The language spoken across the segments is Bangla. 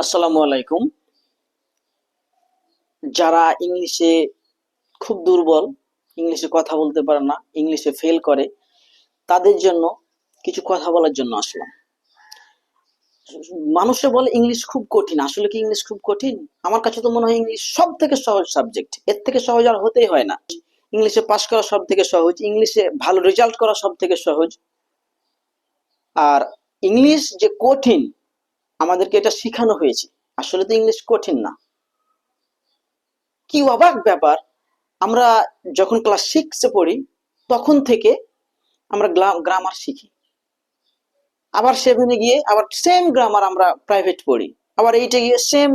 আসসালামু আলাইকুম। যারা ইংলিশে খুব দুর্বল, ইংলিশে কথা বলতে পারে না, ইংলিশে ফেল করে, তাদের জন্য কিছু কথা বলার জন্য আসলাম। মানুষে বলে ইংলিশ খুব কঠিন, আসলে কি ইংলিশ খুব কঠিন? আমার কাছে তো মনে হয় ইংলিশ সব থেকে সহজ সাবজেক্ট, এর থেকে সহজ আর হতেই হয় না। ইংলিশে পাশ করা সব থেকে সহজ, ইংলিশে ভালো রেজাল্ট করা সব থেকে সহজ। আর ইংলিশ যে কঠিন, আমাদেরকে এটা শেখানো হয়েছে। আসলে তো ইংলিশ কঠিন না। কি অবাক ব্যাপার, আমরা যখন ক্লাস সিক্সে পড়ি তখন থেকে আমরা গ্রামার শিখি, আবার সেভেনে গিয়ে আবার সেম গ্রামার আমরা প্রাইভেট পড়ি, আবার এইটে গিয়ে সেম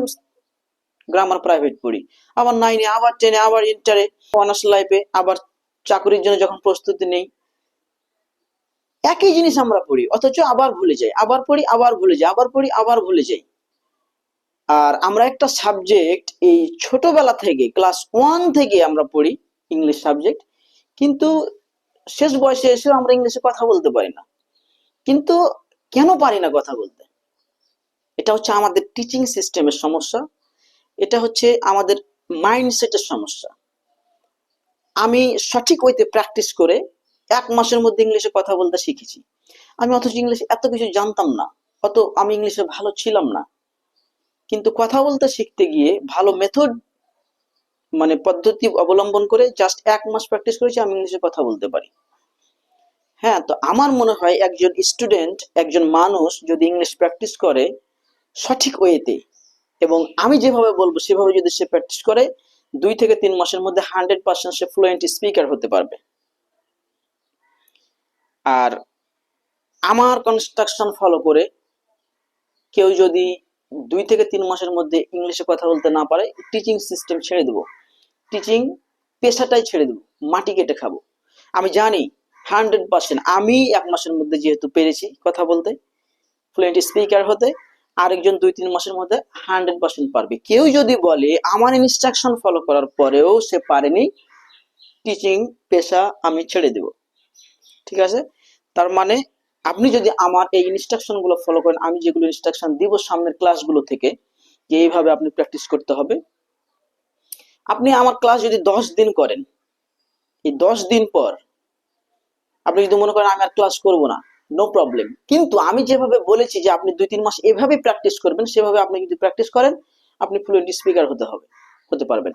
গ্রামার প্রাইভেট পড়ি, আবার নাইনে, আবার টেনে, আবার ইন্টারে, অনার্স লাইফে, আবার চাকরির জন্য যখন প্রস্তুতি নেই, একই জিনিস আমরা পড়ি, অথচ আবার ভুলে যাই, আবার পড়ি, আবার ভুলে যাই, আবার পড়ি, আবার ভুলে যাই। আর আমরা একটা সাবজেক্ট এই ছোটবেলা থেকে ক্লাস ওয়ান থেকে আমরা পড়ি, ইংলিশ সাবজেক্ট, কিন্তু শেষ বয়সে এসেও আমরা ইংলিশে কথা বলতে পারি না। কিন্তু কেন পারি না কথা বলতে? এটা হচ্ছে আমাদের টিচিং সিস্টেমের সমস্যা, এটা হচ্ছে আমাদের মাইন্ডসেটের সমস্যা। আমি সঠিক ওয়েতে প্র্যাকটিস করে 1 মাসের মধ্যে ইংলিশে কথা বলতে শিখেছি। আমি অথচ ইংলিশে এত কিছু জানতাম না, আমি ইংলিশে ভালো ছিলাম না। কিন্তু কথা বলতে শিখতে গিয়ে ভালো মেথড, মানে পদ্ধতি অবলম্বন করে জাস্ট 1 মাস প্র্যাকটিস করেছি, আমি ইংলিশে কথা বলতে পারি। হ্যাঁ, তো আমার মনে হয় একজন স্টুডেন্ট, একজন মানুষ যদি ইংলিশ প্র্যাকটিস করে সঠিক ওয়েতে, এবং আমি যেভাবে বলবো সেভাবে যদি সে প্র্যাকটিস করে, 2 থেকে 3 মাসের মধ্যে 100% সে ফ্লুয়েন্ট স্পিকার হতে পারবে। আর আমার কনস্ট্রাকশন ফলো করে কেউ যদি 2 থেকে 3 মাসের মধ্যে ইংলিশে কথা বলতে না পারে, টিচিং সিস্টেম ছেড়ে দেবো, টিচিং পেশাটাই ছেড়ে দেবো, মাটি কেটে খাবো। আমি জানি 100% আমি 1 মাসের মধ্যে যেহেতু পেরেছি কথা বলতে, ফ্লুয়েন্ট স্পিকার হতে, আরেকজন 2-3 মাসের মধ্যে 100% পারবে। কেউ যদি বলে আমার ইনস্ট্রাকশন ফলো করার পরেও সে পারেনি, টিচিং পেশা আমি ছেড়ে দেব। ঠিক আছে? তার মানে আপনি যদি আমার এই ইনস্ট্রাকশন গুলো ফলো করেন, আমি যেগুলো ইনস্ট্রাকশন দিব সামনের ক্লাসগুলো থেকে, যে এইভাবে আপনি প্র্যাকটিস করতে হবে, আপনি আমার ক্লাস যদি 10 দিন করেন, এই 10 দিন পর আপনি যদি মনে করেন আমি আর ক্লাস করব না, নো প্রবলেম। কিন্তু আমি যেভাবে বলেছি যে আপনি 2-3 মাস এভাবে প্র্যাকটিস করবেন, সেভাবে আপনি যদি প্র্যাকটিস করেন, আপনি ফ্লুয়েন্ট স্পিকার হতে পারবেন।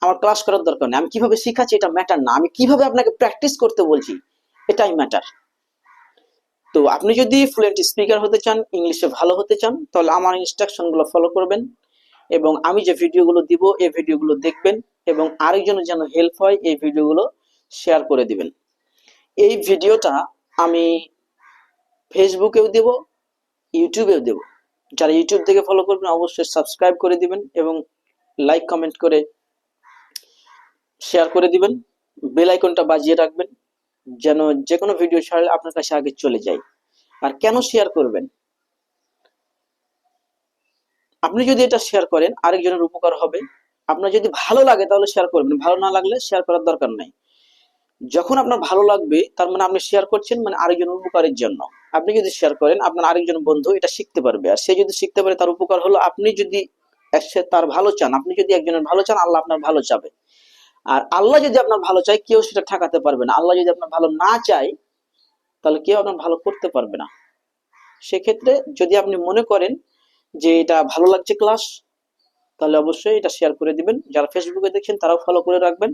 আমার ক্লাস করার দরকার নেই, আমি কিভাবে শিখাচ্ছি এটা ম্যাটার না, আমি কিভাবে আপনাকে প্র্যাকটিস করতে বলছি এটাই ম্যাটার। তো আপনি যদি ফ্লুয়েন্ট স্পিকার হতে চান, ইংলিশে ভালো হতে চান, তাহলে আমার ইনস্ট্রাকশন গুলো ফলো করবেন, এবং আমি যে ভিডিওগুলো দিব এই ভিডিওগুলো দেখবেন, এবং আরেকজনের যেন হেল্প হয় এই ভিডিওগুলো শেয়ার করে দিবেন। এই ভিডিওটা আমি ফেসবুকেও দেব, ইউটিউবেও দেব। যারা ইউটিউব থেকে ফলো করবেন অবশ্যই সাবস্ক্রাইব করে দিবেন, এবং লাইক কমেন্ট করে শেয়ার করে দিবেন, বেল আইকনটা বাজিয়ে রাখবেন, যেন যে কোনো ভিডিও ছাড়লে আপনার কাছে আগে চলে যায়। আর কেন শেয়ার করবেন? আপনি যদি এটা শেয়ার করেন আরেকজনের উপকার হবে। আপনার যদি ভালো লাগে তাহলে শেয়ার করবেন, ভালো না লাগলে শেয়ার করার দরকার নাই। যখন আপনার ভালো লাগবে তার মানে আপনি শেয়ার করছেন, মানে আরেকজনের উপকারের জন্য। আপনি যদি শেয়ার করেন, আপনার আরেকজন বন্ধু এটা শিখতে পারবে, আর সে যদি শিখতে পারে তার উপকার হলো। আপনি যদি সে তার ভালো চান, আপনি যদি একজনের ভালো চান, আল্লাহ আপনার ভালো চাবে। আর আল্লাহ যদি আপনার ভালো চায়, কেউ সেটা ঠেকাতে পারবে না। আল্লাহ যদি আপনার ভালো না চায়, তাহলে কেউ আপনার ভালো করতে পারবে না। সেক্ষেত্রে যদি আপনি মনে করেন যে এটা ভালো লাগছে ক্লাস, তাহলে অবশ্যই এটা শেয়ার করে দিবেন। যারা ফেসবুকে দেখছেন তারাও ফলো করে রাখবেন,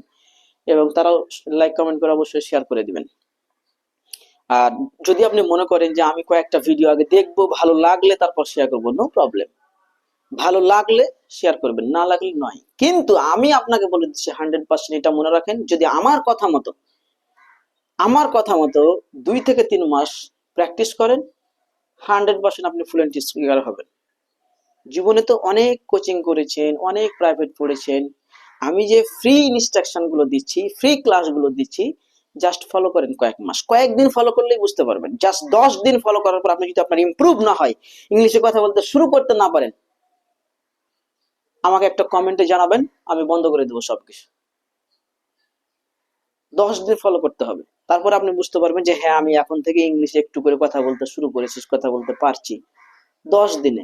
এবং তারাও লাইক কমেন্ট করে অবশ্যই শেয়ার করে দিবেন। আর যদি আপনি মনে করেন যে আমি কয়েকটা ভিডিও আগে দেখবো, ভালো লাগলে তারপর শেয়ার করবো, নো প্রবলেম। ভালো লাগলে শেয়ার করবেন, না লাগলে নয়। কিন্তু আমি আপনাকে বলে দিচ্ছি 100% এটা মনে রাখেন, যদি আমার কথা মতো 2 থেকে 3 মাস প্র্যাকটিস করেন, 100% আপনি ফ্লুয়েন্ট স্পিকার হবেন। জীবনে তো অনেক কোচিং করেছেন, অনেক প্রাইভেট পড়েছেন, আমি যে ফ্রি ইনস্ট্রাকশন গুলো দিচ্ছি, ফ্রি ক্লাস গুলো দিচ্ছি, জাস্ট ফলো করেন কয়েকদিন ফলো করলেই বুঝতে পারবেন। জাস্ট 10 দিন ফলো করার পর আপনি যদি আপনার ইমপ্রুভ না হয়, ইংলিশে কথা বলতে শুরু করতে না পারেন, আমাকে একটা কমেন্টে জানাবেন, আমি বন্ধ করে দেবো সবকিছু। 10 দিন ফলো করতে হবে, তারপর আপনি বুঝতে পারবেন যে হ্যাঁ, আমি এখন থেকে ইংলিশে একটু করে কথা বলতে শুরু করেছি, কথা বলতে পারছি। 10 দিনে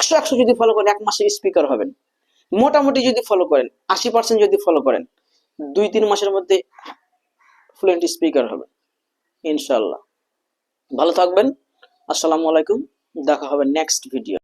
100 যদি ফলো করেন 1 মাসে স্পিকার হবেন। মোটামুটি যদি ফলো করেন 80% যদি ফলো করেন 2-3 মাসের মধ্যে ফ্লুয়েন্ট স্পিকার হবেন ইনশাআল্লাহ। ভালো থাকবেন। আসসালামু আলাইকুম। দেখা হবে নেক্সট ভিডিও।